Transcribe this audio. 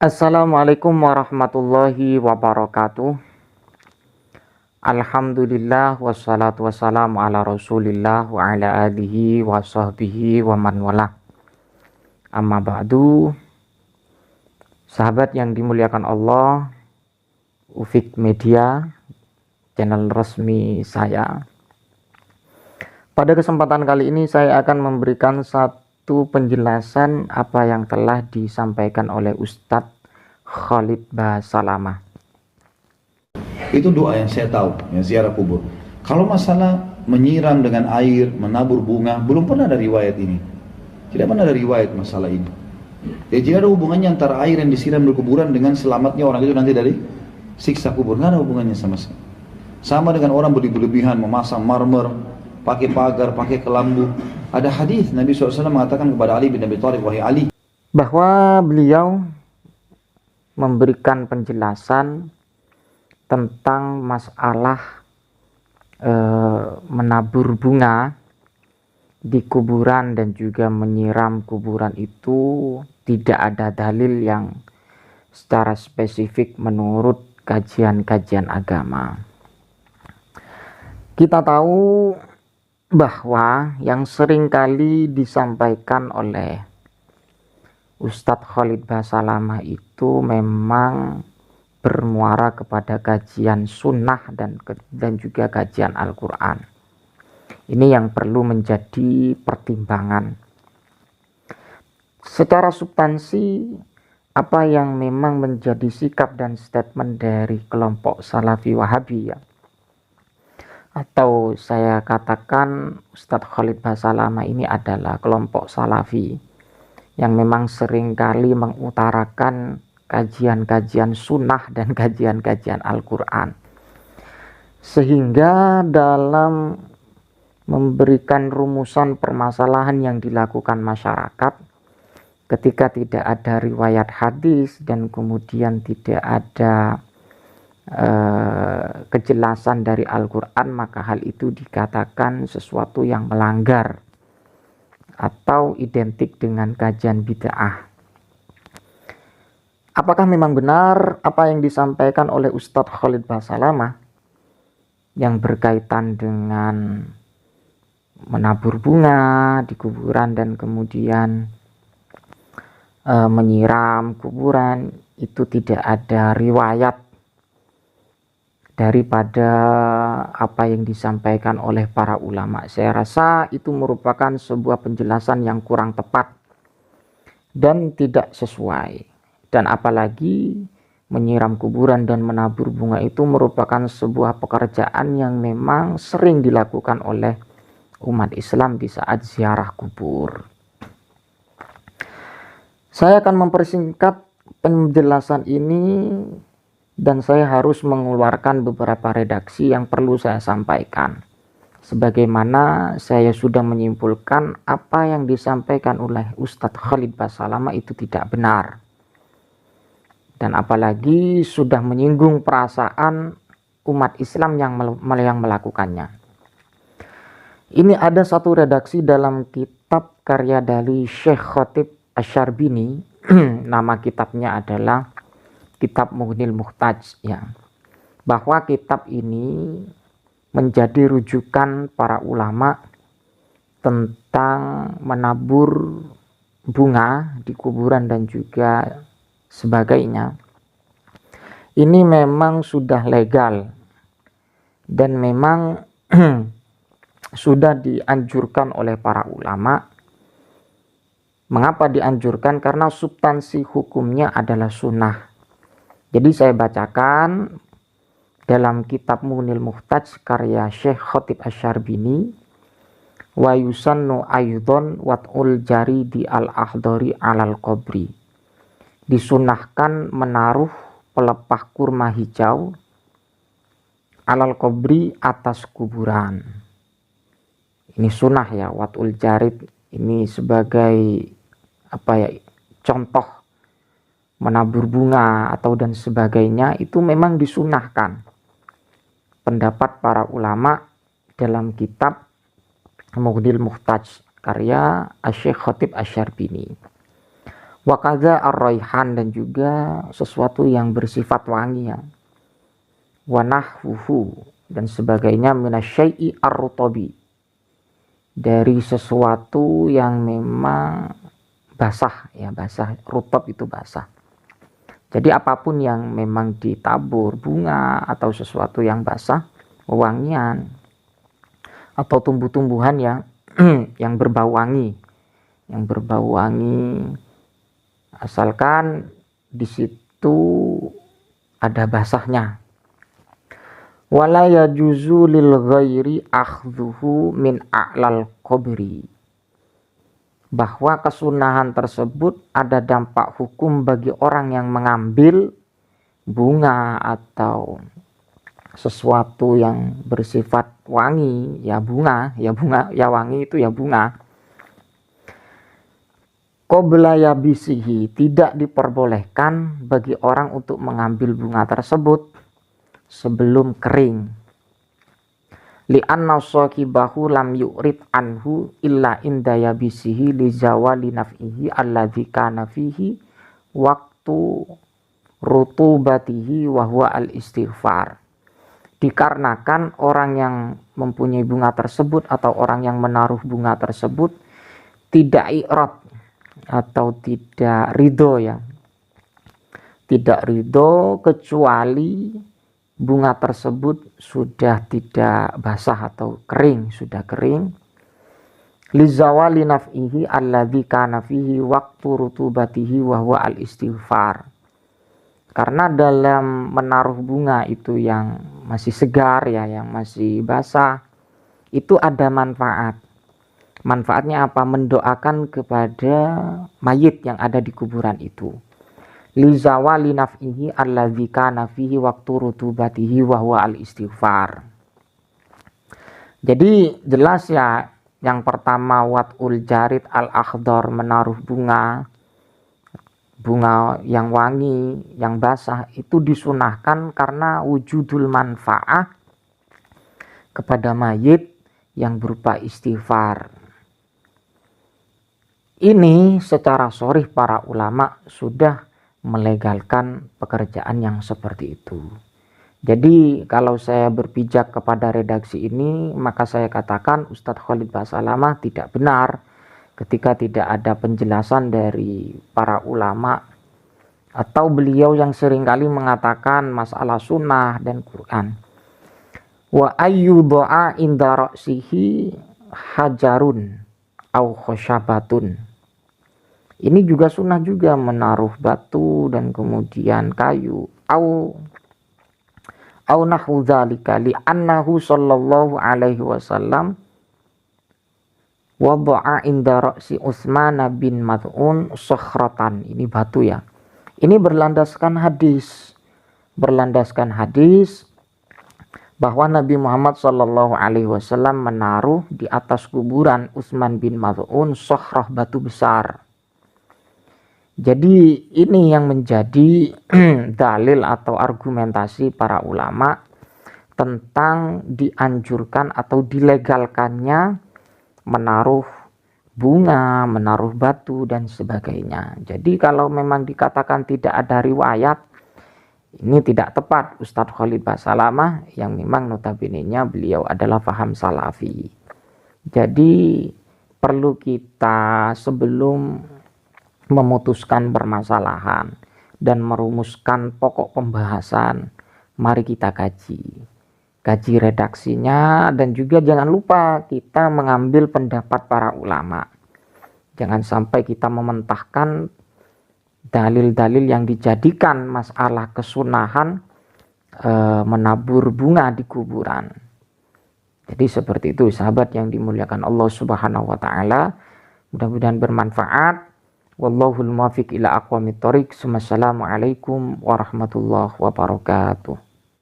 Assalamualaikum warahmatullahi wabarakatuh. Alhamdulillah wassalatu wassalamu ala rasulillah wa ala alihi wa sahbihi wa man wala. Amma ba'du. Sahabat yang dimuliakan Allah, Ufik Media, channel resmi saya. Pada kesempatan kali ini saya akan memberikan satu penjelasan apa yang telah disampaikan oleh Ustadz Khalid Basalamah. Itu doa yang saya tahu, yang ziarah kubur. Kalau masalah menyiram dengan air, menabur bunga, belum pernah ada riwayat ini. Tidak pernah ada riwayat masalah ini. Jadi tidak ada hubungannya antara air yang disiram di kuburan dengan selamatnya orang itu nanti dari siksa kubur. Tidak ada hubungannya sama sekali. Sama dengan orang berlebihan memasang marmer, pakai pagar, pakai kelambu. Ada hadis Nabi SAW mengatakan kepada Ali bin Abi Thalib, wahai Ali, bahwa beliau memberikan penjelasan tentang masalah menabur bunga di kuburan dan juga menyiram kuburan itu tidak ada dalil yang secara spesifik menurut kajian-kajian agama. Kita tahu bahwa yang seringkali disampaikan oleh Ustadz Khalid Basalamah itu memang bermuara kepada kajian sunnah dan juga kajian Al-Quran. Ini yang perlu menjadi pertimbangan. Secara substansi, apa yang memang menjadi sikap dan statement dari kelompok Salafi Wahabi, atau saya katakan Ustadz Khalid Basalamah ini adalah kelompok Salafi yang memang seringkali mengutarakan kajian-kajian sunnah dan kajian-kajian Al-Quran, sehingga dalam memberikan rumusan permasalahan yang dilakukan masyarakat ketika tidak ada riwayat hadis dan kemudian tidak ada kejelasan dari Al-Quran, maka hal itu dikatakan sesuatu yang melanggar atau identik dengan kajian bid'ah. Apakah memang benar apa yang disampaikan oleh Ustadz Khalid Basalamah yang berkaitan dengan menabur bunga di kuburan dan kemudian menyiram kuburan itu tidak ada riwayat daripada apa yang disampaikan oleh para ulama? Saya rasa itu merupakan sebuah penjelasan yang kurang tepat dan tidak sesuai. Dan apalagi menyiram kuburan dan menabur bunga itu merupakan sebuah pekerjaan yang memang sering dilakukan oleh umat Islam di saat ziarah kubur. Saya akan mempersingkat penjelasan ini dan saya harus mengeluarkan beberapa redaksi yang perlu saya sampaikan. Sebagaimana saya sudah menyimpulkan apa yang disampaikan oleh Ustadz Khalid Basalamah itu tidak benar. Dan apalagi sudah menyinggung perasaan umat Islam yang melakukannya. Ini ada satu redaksi dalam kitab karya dari Syekh Khatib Asyarbini. Nama kitabnya adalah Kitab Mughnil Muhtaj, ya. Bahwa kitab ini menjadi rujukan para ulama tentang menabur bunga di kuburan dan juga sebagainya. Ini memang sudah legal dan memang sudah dianjurkan oleh para ulama. Mengapa dianjurkan? Karena substansi hukumnya adalah sunnah. Jadi saya bacakan dalam kitab Mughnil Muhtaj karya Syekh Khatib Asyarbini, wa yusannu aydon wat'ul jari di al-ahdari alal qabri. Disunahkan menaruh pelepah kurma hijau alal qabri, atas kuburan. Ini sunnah ya, wat'ul jarid ini sebagai contoh menabur bunga atau dan sebagainya itu memang disunahkan. Pendapat para ulama dalam kitab Mughnil Muhtaj karya Syekh Khatib Asyarbini. Wa kadza ar-raihan, dan juga sesuatu yang bersifat wangi ya. Wa nahwuhu, dan sebagainya, minasyai'i ar-rutabi, dari sesuatu yang memang basah ya, basah, rutab itu basah. Jadi apapun yang memang ditabur bunga atau sesuatu yang basah, wewangian, atau tumbuh-tumbuhan ya yang berbau wangi, asalkan di situ ada basahnya. Wala yajuzu lil ghairi akhdhuhu min a'lal qabri, bahwa kesunahan tersebut ada dampak hukum bagi orang yang mengambil bunga atau sesuatu yang bersifat wangi ya, bunga ya, wangi itu ya bunga, qabla yabisihi, tidak diperbolehkan bagi orang untuk mengambil bunga tersebut sebelum kering. Li'anna sahibahu lam yu'rid anhu illa inda yabisihi li zawali naf'ihi alladzi kana fihi waktu rutubatihi wa huwa al-istighfar. Dikarenakan orang yang mempunyai bunga tersebut atau orang yang menaruh bunga tersebut tidak i'rad atau tidak ridho ya, tidak ridho kecuali bunga tersebut sudah tidak basah atau kering, sudah kering. Lizawali naf'ihi alladzi kana fihi waqtu rutubatihi wa huwa al-istighfar. Karena dalam menaruh bunga itu yang masih segar ya, yang masih basah, itu ada manfaat. Manfaatnya apa? Mendoakan kepada mayit yang ada di kuburan itu. Lizawali naf'ihi alladzi kana fihi waqtu rutubatihi wa huwa al-istighfar. Jadi jelas ya, yang pertama wat'ul jarid al-akhdar, menaruh bunga yang wangi, yang basah, itu disunahkan karena wujudul manfaah kepada mayit yang berupa istighfar. Ini secara sharih para ulama sudah melegalkan pekerjaan yang seperti itu. Jadi kalau saya berpijak kepada redaksi ini, maka saya katakan Ustadz Khalid Basalamah tidak benar ketika tidak ada penjelasan dari para ulama atau beliau yang seringkali mengatakan masalah sunnah dan Quran. Wa ayyu doa inda ra'sihi hajarun au khosyabatun. Ini juga sunnah juga, menaruh batu dan kemudian kayu. Au nahu dzalika li annahu sallallahu alaihi wasallam wada'a inda ra'si Utsman bin Mad'un sakhratan. Ini batu ya. Ini berlandaskan hadis bahwa Nabi Muhammad sallallahu alaihi wasallam menaruh di atas kuburan Utsman bin Mad'un sakhrah, batu besar. Jadi ini yang menjadi dalil atau argumentasi para ulama tentang dianjurkan atau dilegalkannya menaruh bunga, menaruh batu dan sebagainya. Jadi kalau memang dikatakan tidak ada riwayat, ini tidak tepat Ustadz Khalid Basalamah yang memang notabene-nya beliau adalah faham salafi. Jadi perlu kita sebelum memutuskan permasalahan dan merumuskan pokok pembahasan, mari kita kaji redaksinya, dan juga jangan lupa kita mengambil pendapat para ulama. Jangan sampai kita mementahkan dalil-dalil yang dijadikan masalah kesunahan menabur bunga di kuburan. Jadi seperti itu sahabat yang dimuliakan Allah Subhanahu wa taala. Mudah-mudahan bermanfaat. Wallahul muwaffiq ila aqwamit thoriq. Wassalamualaikum warahmatullahi wabarakatuh.